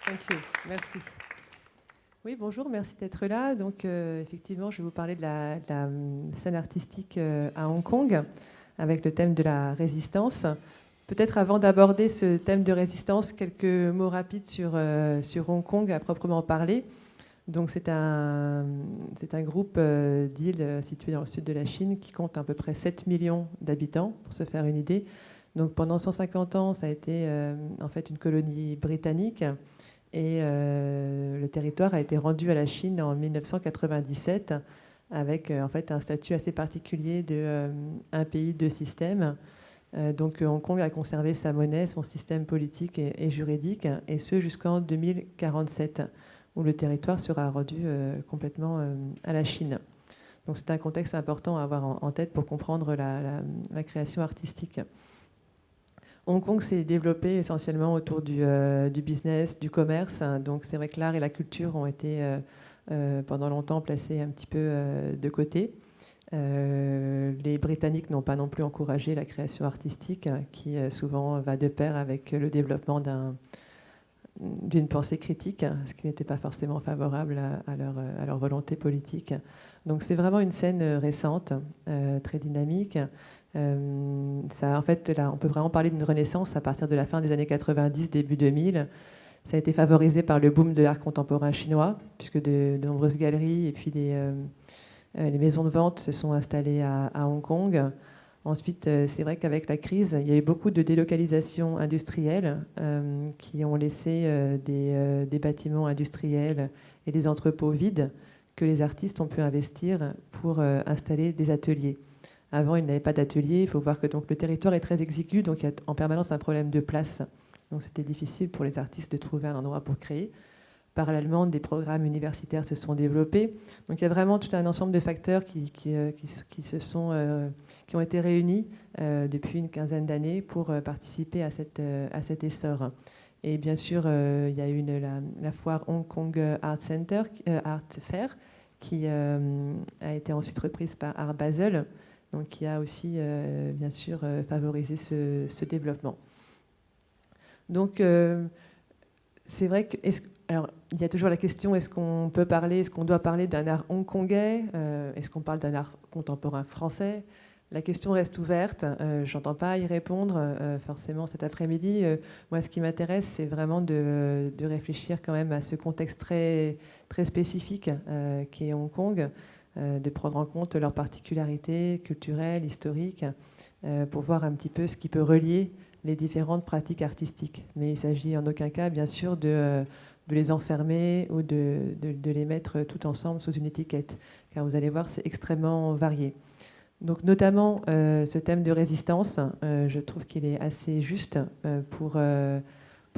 Thank you. Merci. Oui, bonjour, merci d'être là. Donc, effectivement, je vais vous parler de la scène artistique à Hong Kong, avec le thème de la résistance. Peut-être avant d'aborder ce thème de résistance, quelques mots rapides sur Hong Kong à proprement parler. Donc, c'est un groupe d'îles situé dans le sud de la Chine qui compte à peu près 7 millions d'habitants, pour se faire une idée. Donc, pendant 150 ans, ça a été en fait une colonie britannique. Et le territoire a été rendu à la Chine en 1997 avec en fait un statut assez particulier de un pays, deux systèmes. Donc Hong Kong a conservé sa monnaie, son système politique et juridique, et ce jusqu'en 2047, où le territoire sera rendu complètement à la Chine. Donc c'est un contexte important à avoir en tête pour comprendre la création artistique. Hong Kong s'est développé essentiellement autour du business, du commerce. Donc c'est vrai que l'art et la culture ont été pendant longtemps placés un petit peu de côté. Les Britanniques n'ont pas non plus encouragé la création artistique, qui souvent va de pair avec le développement d'une pensée critique, ce qui n'était pas forcément favorable à leur volonté politique. Donc c'est vraiment une scène récente, très dynamique. En fait, là, on peut vraiment parler d'une renaissance à partir de la fin des années 90, début 2000. Ça a été favorisé par le boom de l'art contemporain chinois, puisque de nombreuses galeries et puis les maisons de vente se sont installées à Hong Kong. Ensuite, c'est vrai qu'avec la crise, il y a eu beaucoup de délocalisations industrielles qui ont laissé des bâtiments industriels et des entrepôts vides que les artistes ont pu investir pour installer des ateliers. Avant, il n'avait pas d'atelier. Il faut voir que donc, le territoire est très exigu, donc il y a en permanence un problème de place. Donc c'était difficile pour les artistes de trouver un endroit pour créer. Parallèlement, des programmes universitaires se sont développés. Donc il y a vraiment tout un ensemble de facteurs qui ont été réunis depuis une quinzaine d'années pour participer à cet essor. Et bien sûr, il y a eu la foire Hong Kong Art Center, Art Fair, qui a été ensuite reprise par Art Basel, donc qui a aussi, bien sûr, favorisé ce développement. Donc, c'est vrai que... Alors, il y a toujours la question, est-ce qu'on doit parler d'un art hongkongais, est-ce qu'on parle d'un art contemporain français? La question reste ouverte, je n'entends pas y répondre forcément cet après-midi. Moi, ce qui m'intéresse, c'est vraiment de réfléchir quand même à ce contexte très, très spécifique qu'est Hong Kong, de prendre en compte leurs particularités culturelles, historiques, pour voir un petit peu ce qui peut relier les différentes pratiques artistiques. Mais il s'agit en aucun cas, bien sûr, de les enfermer ou de les mettre tout ensemble sous une étiquette, car vous allez voir, c'est extrêmement varié. Donc notamment ce thème de résistance, je trouve qu'il est assez juste pour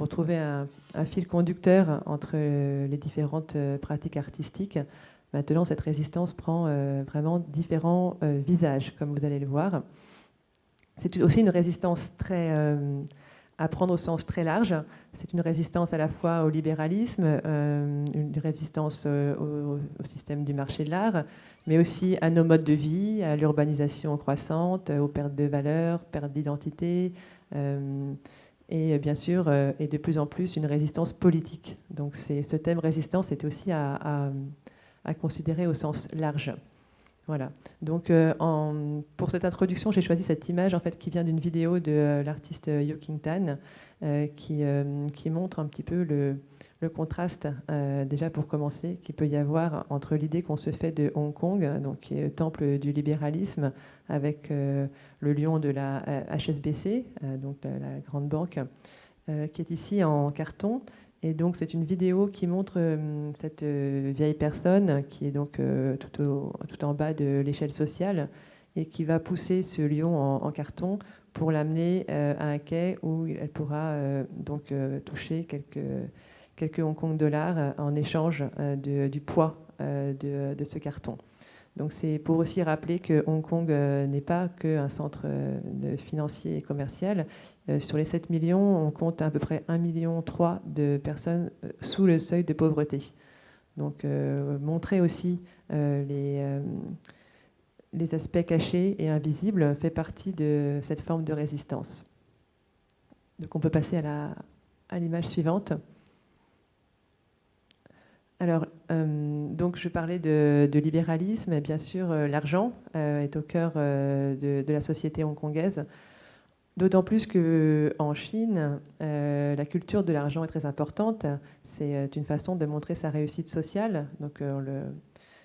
trouver un fil conducteur entre les différentes pratiques artistiques. Maintenant, cette résistance prend vraiment différents visages, comme vous allez le voir. C'est aussi une résistance à prendre au sens très large. C'est une résistance à la fois au libéralisme, une résistance au système du marché de l'art, mais aussi à nos modes de vie, à l'urbanisation croissante, aux pertes de valeurs, pertes d'identité, et bien sûr, et de plus en plus, une résistance politique. Donc ce thème résistance est aussi à considérer au sens large. Voilà. Donc, pour cette introduction, j'ai choisi cette image en fait, qui vient d'une vidéo de l'artiste Yoking Tan, qui montre un petit peu le contraste, déjà pour commencer, qu'il peut y avoir entre l'idée qu'on se fait de Hong Kong, donc, qui est le temple du libéralisme, avec le lion de la HSBC, donc la grande banque, qui est ici en carton. Et donc c'est une vidéo qui montre cette vieille personne qui est donc tout en bas de l'échelle sociale et qui va pousser ce lion en carton pour l'amener à un quai où elle pourra donc toucher quelques Hong Kong dollars en échange du poids de ce carton. Donc c'est pour aussi rappeler que Hong Kong n'est pas qu'un centre financier et commercial. Sur les 7 millions, on compte à peu près 1,3 million de personnes sous le seuil de pauvreté. Donc montrer aussi les aspects cachés et invisibles fait partie de cette forme de résistance. Donc on peut passer à l'image suivante. Alors, donc je parlais de libéralisme, et bien sûr, l'argent est au cœur de la société hongkongaise. D'autant plus qu'en Chine, la culture de l'argent est très importante. C'est une façon de montrer sa réussite sociale. Donc,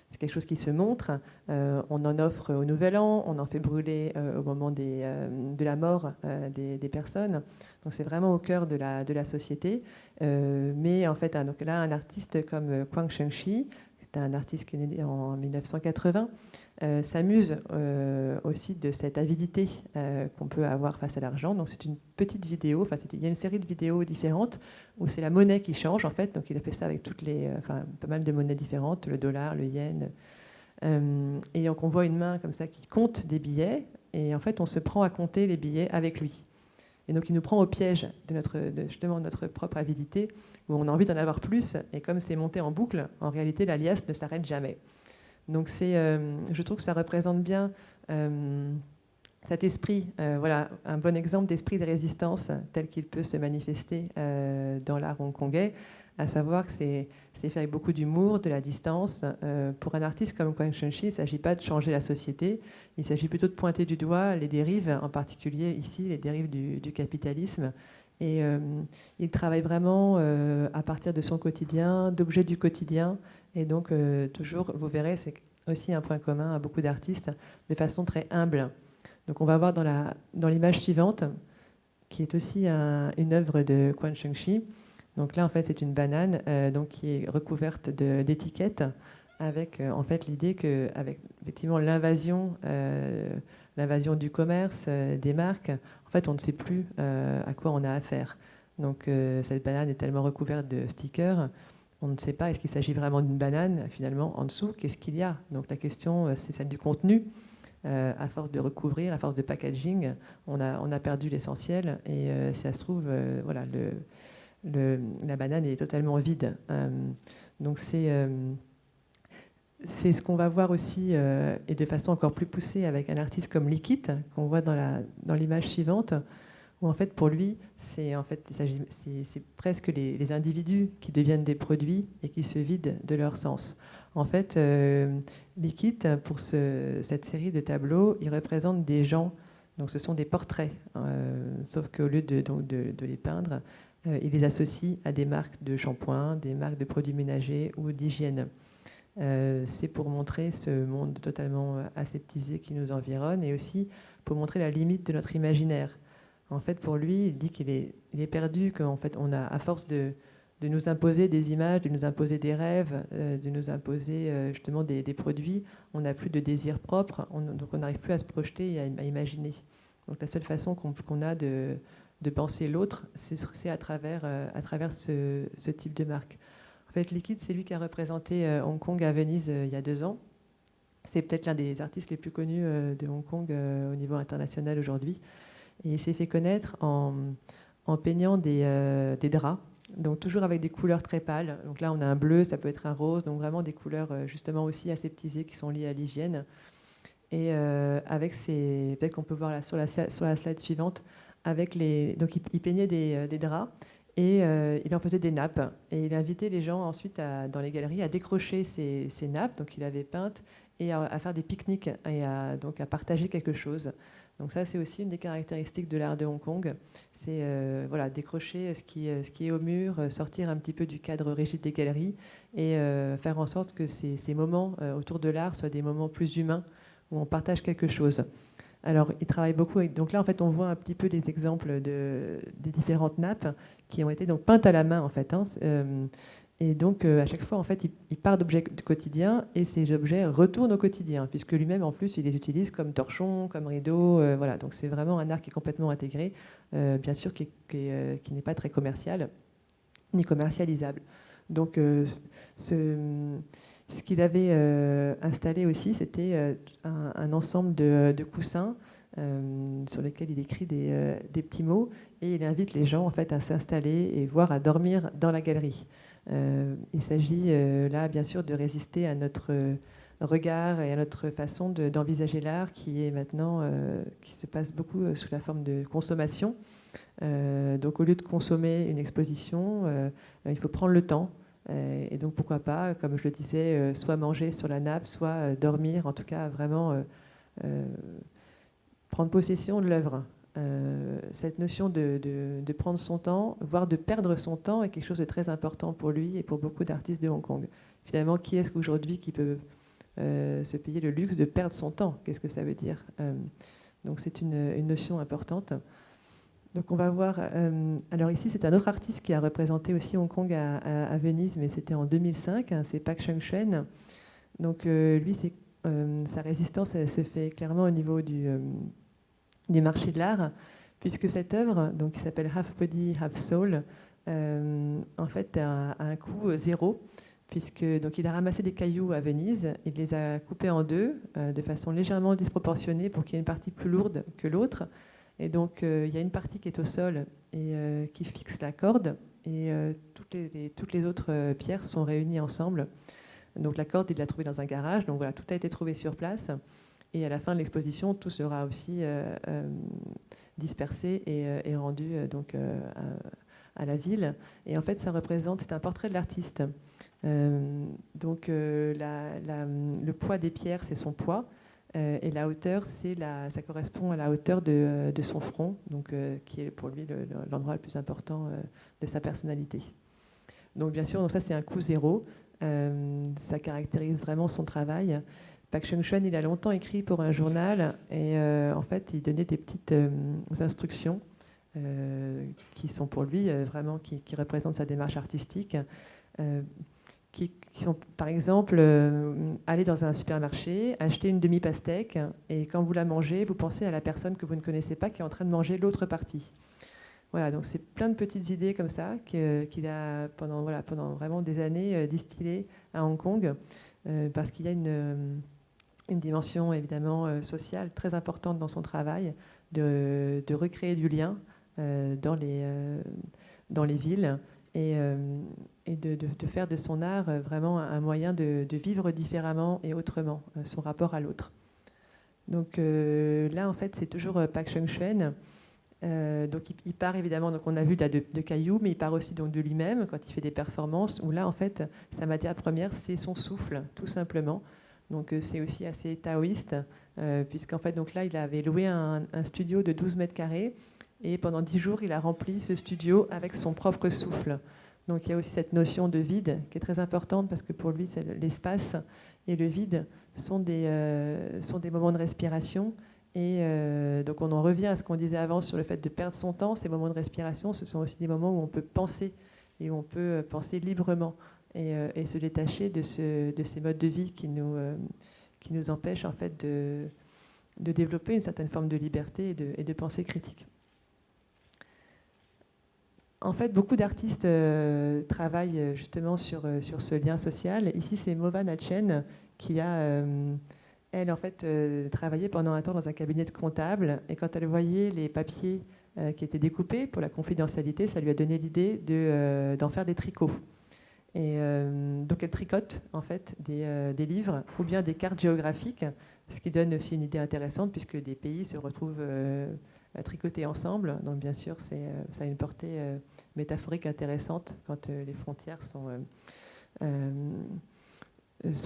c'est quelque chose qui se montre. On en offre au Nouvel An, on en fait brûler au moment de la mort des personnes. Donc, c'est vraiment au cœur de la société. Mais en fait, donc là, un artiste comme Quang Shengxi, c'est un artiste qui est né en 1980, s'amuse aussi de cette avidité qu'on peut avoir face à l'argent. Donc c'est une petite vidéo, enfin il y a une série de vidéos différentes où c'est la monnaie qui change en fait. Donc il a fait ça avec pas mal de monnaies différentes, le dollar, le yen. Et donc on voit une main comme ça qui compte des billets et en fait on se prend à compter les billets avec lui. Et donc il nous prend au piège de justement notre propre avidité où on a envie d'en avoir plus et comme c'est monté en boucle, en réalité la liasse ne s'arrête jamais. Donc je trouve que ça représente bien cet esprit, voilà, un bon exemple d'esprit de résistance tel qu'il peut se manifester dans l'art hongkongais, à savoir que c'est fait avec beaucoup d'humour, de la distance. Pour un artiste comme Quang Shengxi, il ne s'agit pas de changer la société, il s'agit plutôt de pointer du doigt les dérives, en particulier ici, les dérives du capitalisme. Et il travaille vraiment à partir de son quotidien, d'objets du quotidien. Et donc, toujours, vous verrez, c'est aussi un point commun à beaucoup d'artistes, de façon très humble. Donc, on va voir dans l'image suivante, qui est aussi une œuvre de Quang Shengxi. Donc là, en fait, c'est une banane donc, qui est recouverte d'étiquettes, avec en fait l'idée qu'avec effectivement l'invasion du commerce, des marques, en fait, on ne sait plus à quoi on a affaire. Donc cette banane est tellement recouverte de stickers, on ne sait pas est-ce qu'il s'agit vraiment d'une banane finalement en dessous, qu'est-ce qu'il y a. Donc la question, c'est celle du contenu. À force de recouvrir, à force de packaging, on a perdu l'essentiel et si ça se trouve, voilà, la banane est totalement vide. Donc c'est ce qu'on va voir aussi, et de façon encore plus poussée avec un artiste comme Likit, qu'on voit dans l'image suivante, où en fait pour lui, c'est presque les individus qui deviennent des produits et qui se vident de leur sens. En fait, Likit, pour cette série de tableaux, il représente des gens, donc ce sont des portraits, sauf qu'au lieu de les peindre, il les associe à des marques de shampoing, des marques de produits ménagers ou d'hygiène. C'est pour montrer ce monde totalement aseptisé qui nous environne et aussi pour montrer la limite de notre imaginaire. En fait, pour lui, il dit qu'il est perdu, qu'en fait, on a, à force de nous imposer des images, de nous imposer des rêves, de nous imposer justement des produits, on n'a plus de désir propre, donc on n'arrive plus à se projeter et à imaginer. Donc la seule façon qu'on a de penser l'autre, c'est à travers ce type de marque. En fait, Likit, c'est lui qui a représenté Hong Kong à Venise il y a 2 ans. C'est peut-être l'un des artistes les plus connus de Hong Kong au niveau international aujourd'hui. Et il s'est fait connaître en peignant des draps, donc toujours avec des couleurs très pâles. Donc là, on a un bleu, ça peut être un rose, donc vraiment des couleurs justement aussi aseptisées qui sont liées à l'hygiène. Et avec peut-être qu'on peut voir là, sur la slide suivante, donc il peignait des draps et il en faisait des nappes. Et il invitait les gens ensuite dans les galeries à décrocher ces nappes, donc il avait peintes, et à faire des pique-niques et donc à partager quelque chose. Donc ça, c'est aussi une des caractéristiques de l'art de Hong Kong. C'est voilà, décrocher ce qui est au mur, sortir un petit peu du cadre rigide des galeries et faire en sorte que ces moments autour de l'art soient des moments plus humains où on partage quelque chose. Alors, il travaille beaucoup avec... Donc là, en fait, on voit un petit peu les exemples des différentes nappes qui ont été donc peintes à la main, en fait. Et donc, à chaque fois, en fait, il part d'objets du quotidien et ces objets retournent au quotidien, puisque lui-même, en plus, il les utilise comme torchon, comme rideau. Voilà. Donc, c'est vraiment un art qui est complètement intégré, bien sûr, qui n'est pas très commercial, ni commercialisable. Donc, ce qu'il avait installé aussi, c'était un ensemble de coussins sur lesquels il écrit des petits mots et il invite les gens en fait à s'installer et voire à dormir dans la galerie. Il s'agit là bien sûr de résister à notre regard et à notre façon d'envisager l'art qui est maintenant qui se passe beaucoup sous la forme de consommation. Donc au lieu de consommer une exposition, il faut prendre le temps Et donc pourquoi pas, comme je le disais, soit manger sur la nappe, soit dormir, en tout cas vraiment prendre possession de l'œuvre. Cette notion de prendre son temps, voire de perdre son temps, est quelque chose de très important pour lui et pour beaucoup d'artistes de Hong Kong. Finalement, qui est-ce qu'aujourd'hui qui peut se payer le luxe de perdre son temps? Qu'est-ce que ça veut dire? Donc c'est une notion importante. Donc on va voir. Alors ici, c'est un autre artiste qui a représenté aussi Hong Kong à Venise, mais c'était en 2005. Hein, c'est Pak Chung-chuen. Donc lui, sa résistance, elle se fait clairement au niveau du marché de l'art, puisque cette œuvre, donc, qui s'appelle Half Body, Half Soul, en fait, a un coût zéro, puisque donc, il a ramassé des cailloux à Venise, il les a coupés en deux, de façon légèrement disproportionnée pour qu'il y ait une partie plus lourde que l'autre. Et donc, il y a une partie qui est au sol et qui fixe la corde, et toutes les autres pierres sont réunies ensemble. Donc la corde, il l'a trouvée dans un garage. Donc voilà, tout a été trouvé sur place. Et à la fin de l'exposition, tout sera aussi dispersé et rendu à la ville. Et en fait, ça représente, c'est un portrait de l'artiste. Donc le poids des pierres, c'est son poids. Et la hauteur, ça correspond à la hauteur de son front, donc, qui est pour lui l'endroit le plus important de sa personnalité. Donc bien sûr, donc ça c'est un coût zéro. Ça caractérise vraiment son travail. Pak Chung-chuen, il a longtemps écrit pour un journal et en fait, il donnait des petites instructions qui sont pour lui vraiment qui représentent sa démarche artistique, qui sont par exemple aller dans un supermarché, acheter une demi-pastèque et quand vous la mangez, vous pensez à la personne que vous ne connaissez pas qui est en train de manger l'autre partie. Voilà, donc c'est plein de petites idées comme ça qu'il a pendant vraiment des années distillées à Hong Kong, parce qu'il y a une dimension évidemment sociale très importante dans son travail, de recréer du lien dans les villes et de faire de son art vraiment un moyen de vivre différemment et autrement son rapport à l'autre. Donc là, en fait, c'est toujours Pak Chung-chuen. Donc il part évidemment, donc on a vu de cailloux, mais il part aussi donc de lui-même quand il fait des performances, où là en fait sa matière première c'est son souffle, tout simplement. Donc c'est aussi assez taoïste, puisqu'en fait donc là il avait loué un studio de 12 mètres carrés, et pendant 10 jours il a rempli ce studio avec son propre souffle. Donc il y a aussi cette notion de vide qui est très importante, parce que pour lui l'espace et le vide sont des moments de respiration. Et donc on en revient à ce qu'on disait avant sur le fait de perdre son temps. Ces moments de respiration, ce sont aussi des moments où on peut penser et où on peut penser librement et se détacher de ces modes de vie qui nous empêchent en fait de développer une certaine forme de liberté et de pensée critique. En fait, beaucoup d'artistes travaillent justement sur ce lien social. Ici, c'est Mova Nachen qui a... elle, en fait, travaillait pendant un temps dans un cabinet de comptable, et quand elle voyait les papiers qui étaient découpés pour la confidentialité, ça lui a donné l'idée d'en faire des tricots. Et donc elle tricote en fait des livres ou bien des cartes géographiques, ce qui donne aussi une idée intéressante puisque des pays se retrouvent tricotés ensemble. Donc bien sûr, ça a une portée métaphorique intéressante quand les frontières sont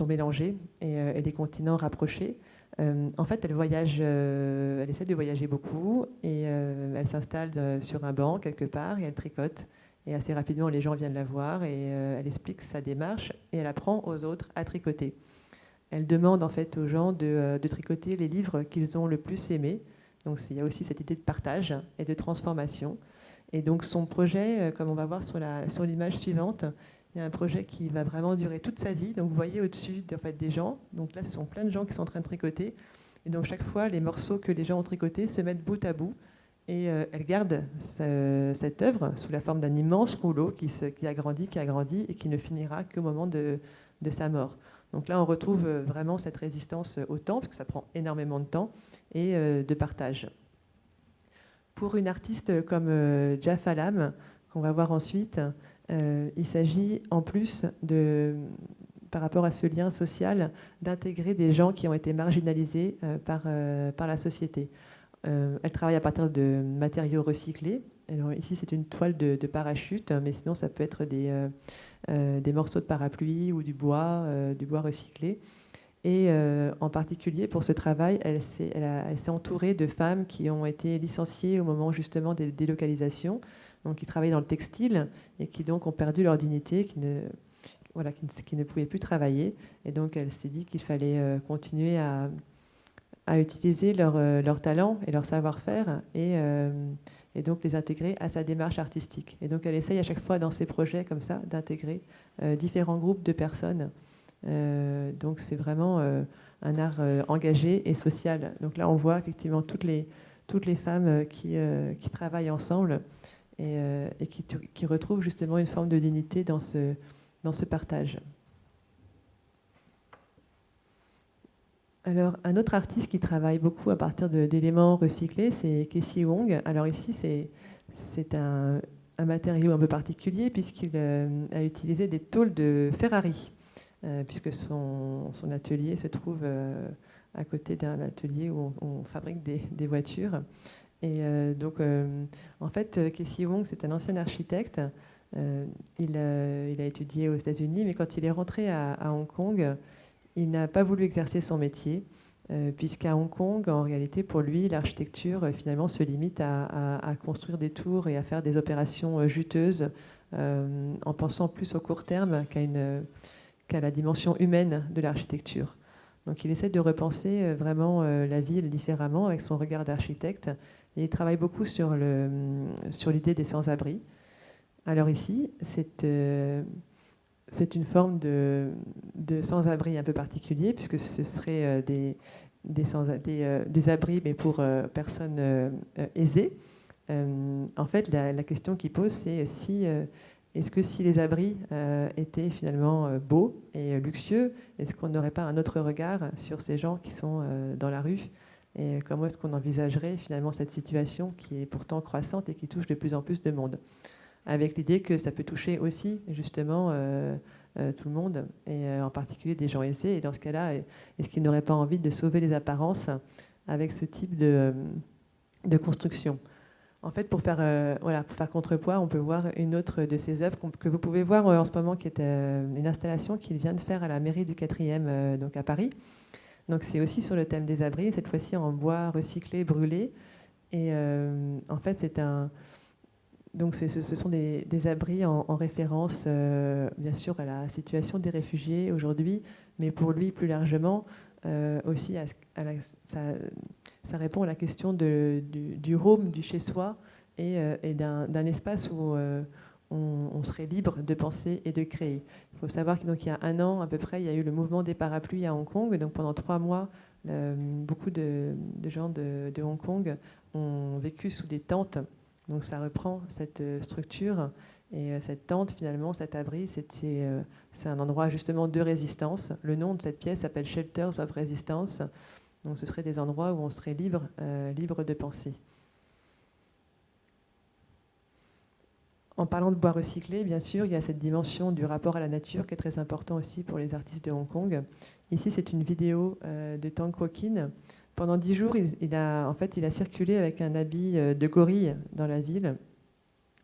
mélangés et les continents rapprochés. En fait, elle essaie de voyager beaucoup et elle s'installe sur un banc quelque part et elle tricote. Et assez rapidement, les gens viennent la voir et elle explique sa démarche et elle apprend aux autres à tricoter. Elle demande en fait aux gens de tricoter les livres qu'ils ont le plus aimés. Donc il y a aussi cette idée de partage et de transformation. Et donc son projet, comme on va voir sur l'image suivante, il y a un projet qui va vraiment durer toute sa vie. Donc vous voyez au-dessus en fait, des gens. Donc là, ce sont plein de gens qui sont en train de tricoter. Et donc chaque fois, les morceaux que les gens ont tricotés se mettent bout à bout. Et elle garde cette œuvre sous la forme d'un immense rouleau qui a grandi et qui ne finira qu'au moment de sa mort. Donc là, on retrouve vraiment cette résistance au temps, parce que ça prend énormément de temps, et de partage. Pour une artiste comme Jaffa Lam, qu'on va voir ensuite, il s'agit en plus par rapport à ce lien social, d'intégrer des gens qui ont été marginalisés par la société. Elle travaille à partir de matériaux recyclés. Alors ici, c'est une toile de parachute, mais sinon, ça peut être des morceaux de parapluie ou du bois recyclé. Et en particulier, pour ce travail, elle s'est entourée de femmes qui ont été licenciées au moment justement des délocalisations, donc qui travaillaient dans le textile et qui donc ont perdu leur dignité, qui ne pouvaient plus travailler. Et donc, elle s'est dit qu'il fallait continuer à utiliser leur talent et leur savoir-faire et donc les intégrer à sa démarche artistique. Et donc elle essaye à chaque fois dans ses projets comme ça d'intégrer différents groupes de personnes. Donc c'est vraiment un art engagé et social. Donc là on voit effectivement toutes les femmes qui travaillent ensemble et qui retrouvent justement une forme de dignité dans ce partage. Alors, un autre artiste qui travaille beaucoup à partir d'éléments recyclés, c'est Casey Wong. Alors ici, c'est un matériau un peu particulier puisqu'il a utilisé des tôles de Ferrari, puisque son atelier se trouve à côté d'un atelier où on fabrique des voitures. Et donc, en fait, Casey Wong, c'est un ancien architecte. Il a étudié aux États-Unis, mais quand il est rentré à Hong Kong, il n'a pas voulu exercer son métier, puisqu'à Hong Kong, en réalité, pour lui, l'architecture, finalement, se limite à construire des tours et à faire des opérations juteuses, en pensant plus au court terme qu'à la dimension humaine de l'architecture. Donc il essaie de repenser vraiment la ville différemment avec son regard d'architecte, et il travaille beaucoup sur l'idée des sans-abri. Alors ici, c'est une forme de sans-abri un peu particulier, puisque ce serait des abris, mais pour personnes aisées. En fait, la question qui pose, c'est est-ce que si les abris étaient finalement beaux et luxueux, est-ce qu'on n'aurait pas un autre regard sur ces gens qui sont dans la rue? Et comment est-ce qu'on envisagerait finalement cette situation qui est pourtant croissante et qui touche de plus en plus de monde? Avec l'idée que ça peut toucher aussi justement tout le monde, et en particulier des gens aisés. Et dans ce cas-là, est-ce qu'ils n'auraient pas envie de sauver les apparences avec ce type de construction? En fait, pour faire contrepoids, on peut voir une autre de ses œuvres que vous pouvez voir en ce moment, qui est une installation qu'il vient de faire à la mairie du 4e, donc à Paris. Donc c'est aussi sur le thème des abris, cette fois-ci en bois recyclé, brûlé. Et en fait, donc ce sont des abris en référence, bien sûr, à la situation des réfugiés aujourd'hui, mais pour lui, plus largement, aussi, ça répond à la question du home, du chez-soi, et d'un espace où on serait libre de penser et de créer. Il faut savoir qu'il y a 1 an, à peu près, il y a eu le mouvement des parapluies à Hong Kong. Donc pendant 3 mois, beaucoup de gens de Hong Kong ont vécu sous des tentes. Donc ça reprend cette structure, et cette tente, finalement, cet abri, c'est un endroit justement de résistance. Le nom de cette pièce s'appelle Shelters of Resistance. Donc ce seraient des endroits où on serait libre de penser. En parlant de bois recyclé, bien sûr, il y a cette dimension du rapport à la nature qui est très important aussi pour les artistes de Hong Kong. Ici, c'est une vidéo de Tang Kwo Kin. Pendant 10 jours, il a circulé avec un habit de gorille dans la ville.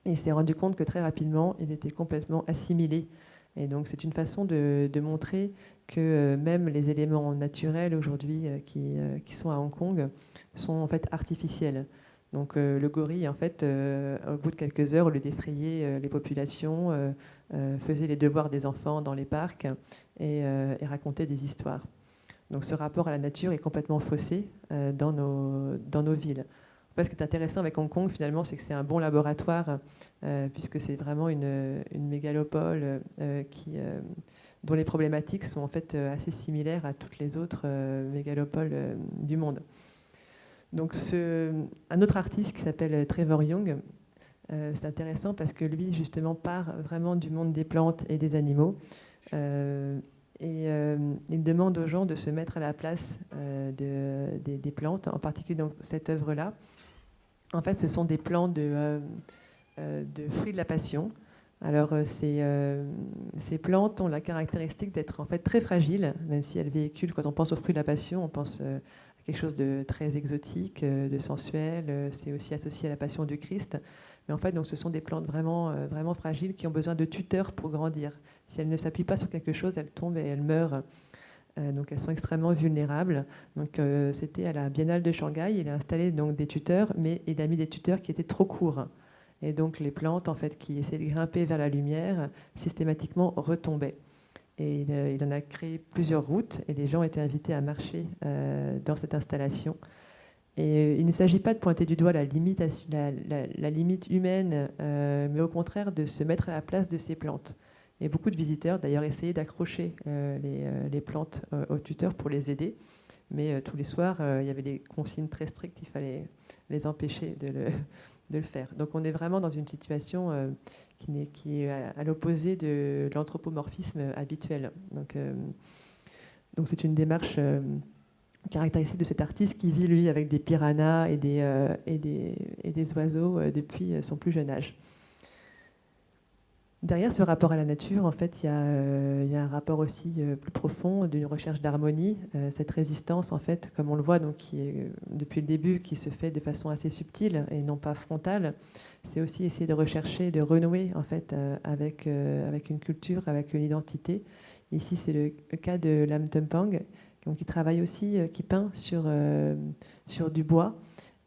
Et il s'est rendu compte que très rapidement, il était complètement assimilé. Et donc, c'est une façon de montrer que même les éléments naturels aujourd'hui qui sont à Hong Kong sont en fait artificiels. Donc, le gorille, en fait, au bout de quelques heures, au lieu d'effrayer les populations, faisait les devoirs des enfants dans les parcs et racontait des histoires. Donc ce rapport à la nature est complètement faussé dans nos villes. Ce qui est intéressant avec Hong Kong, finalement, c'est que c'est un bon laboratoire, puisque c'est vraiment une mégalopole dont les problématiques sont en fait assez similaires à toutes les autres mégalopoles du monde. Donc un autre artiste qui s'appelle Trevor Young, c'est intéressant parce que lui, justement, part vraiment du monde des plantes et des animaux. Et il demande aux gens de se mettre à la place des plantes, en particulier dans cette œuvre-là. En fait, ce sont des plants de fruits de la passion. Alors, ces plantes ont la caractéristique d'être en fait très fragiles, même si elles véhiculent, quand on pense aux fruits de la passion, on pense à quelque chose de très exotique, de sensuel. C'est aussi associé à la passion du Christ. Mais en fait, donc, ce sont des plantes vraiment, vraiment fragiles qui ont besoin de tuteurs pour grandir. Si elles ne s'appuient pas sur quelque chose, elles tombent et elles meurent. Donc elles sont extrêmement vulnérables. Donc c'était à la Biennale de Shanghai. Il a installé donc des tuteurs, mais il a mis des tuteurs qui étaient trop courts. Et donc les plantes en fait qui essayaient de grimper vers la lumière systématiquement retombaient. Et il en a créé plusieurs routes et les gens étaient invités à marcher dans cette installation. Et il ne s'agit pas de pointer du doigt la limite humaine, mais au contraire de se mettre à la place de ces plantes. Et beaucoup de visiteurs, d'ailleurs, essayaient d'accrocher les plantes aux tuteurs pour les aider. Mais tous les soirs, il y avait des consignes très strictes, il fallait les empêcher de le faire. Donc on est vraiment dans une situation qui est à l'opposé de l'anthropomorphisme habituel. Donc c'est une démarche caractéristique de cet artiste qui vit, lui, avec des piranhas et des oiseaux depuis son plus jeune âge. Derrière ce rapport à la nature, en fait, il y a un rapport aussi plus profond d'une recherche d'harmonie, cette résistance, en fait, comme on le voit, donc, qui est, depuis le début, qui se fait de façon assez subtile et non pas frontale. C'est aussi essayer de rechercher, de renouer, en fait, avec une culture, avec une identité. Ici, c'est le cas de Lam Tumpang, donc, qui travaille aussi, qui peint sur du bois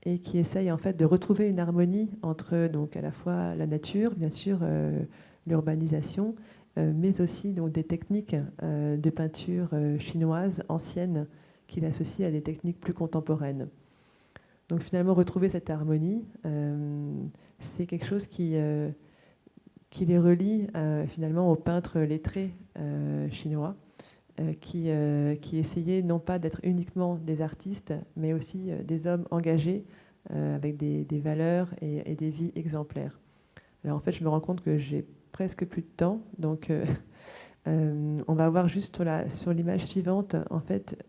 et qui essaye, en fait, de retrouver une harmonie entre, donc, à la fois la nature, bien sûr, l'urbanisation, mais aussi donc, des techniques de peinture chinoise anciennes qu'il associe à des techniques plus contemporaines. Donc finalement, retrouver cette harmonie, c'est quelque chose qui les relie finalement aux peintres lettrés chinois, qui essayaient non pas d'être uniquement des artistes, mais aussi des hommes engagés avec des valeurs et des vies exemplaires. Alors en fait, je me rends compte que j'ai presque plus de temps, donc on va voir juste sur l'image suivante, en fait,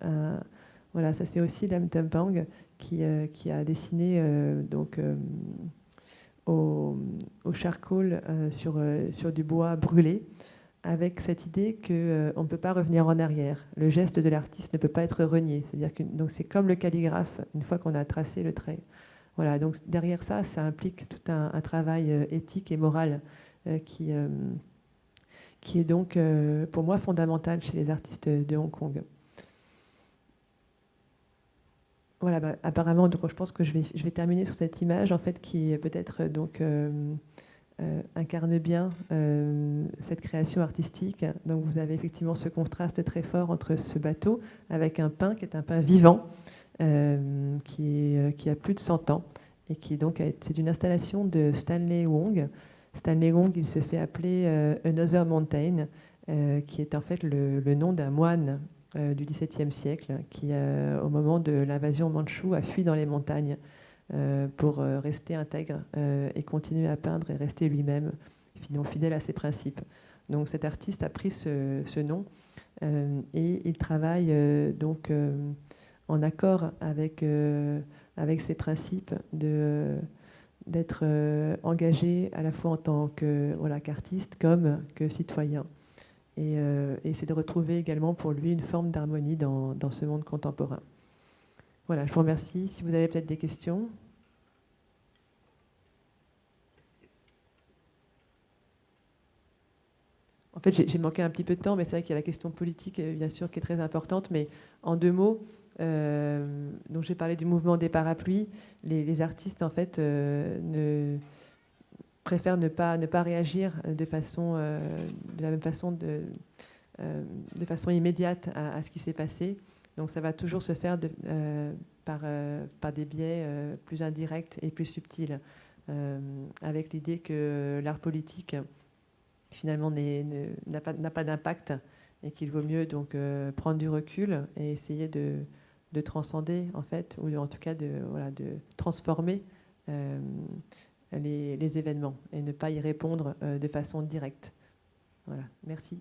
voilà, ça c'est aussi Lam Tumpang qui a dessiné donc au charcoal sur du bois brûlé, avec cette idée qu'on ne peut pas revenir en arrière. Le geste de l'artiste ne peut pas être renié. C'est-à-dire que donc c'est comme le calligraphe, une fois qu'on a tracé le trait. Voilà, donc derrière ça, ça implique tout un travail éthique et moral qui est donc, pour moi, fondamental chez les artistes de Hong Kong. Voilà, bah, apparemment, donc, je pense que je vais terminer sur cette image, en fait, qui peut-être donc incarne bien cette création artistique. Donc, vous avez effectivement ce contraste très fort entre ce bateau avec un pin qui est un pin vivant, qui a plus de 100 ans, et qui donc c'est une installation de Stanley Wong. Stanley Wong, il se fait appeler Another Mountain, qui est en fait le nom d'un moine du XVIIe siècle, qui, au moment de l'invasion mandchoue, a fui dans les montagnes pour rester intègre et continuer à peindre et rester lui-même, fidèle à ses principes. Donc cet artiste a pris ce nom et il travaille donc en accord avec ses principes d'être engagé à la fois en tant qu'artiste comme que citoyen. Et c'est de retrouver également pour lui une forme d'harmonie dans ce monde contemporain. Voilà, je vous remercie. Si vous avez peut-être des questions. En fait, j'ai manqué un petit peu de temps, mais c'est vrai qu'il y a la question politique, bien sûr, qui est très importante. Mais en 2 mots, donc j'ai parlé du mouvement des parapluies. Les artistes, en fait, préfèrent ne pas réagir de la même façon, de façon immédiate à ce qui s'est passé. Donc ça va toujours se faire par des biais plus indirects et plus subtils, avec l'idée que l'art politique finalement n'a pas d'impact et qu'il vaut mieux donc prendre du recul et essayer de transcender en fait, ou en tout cas de transformer les événements et ne pas y répondre de façon directe. Voilà, merci.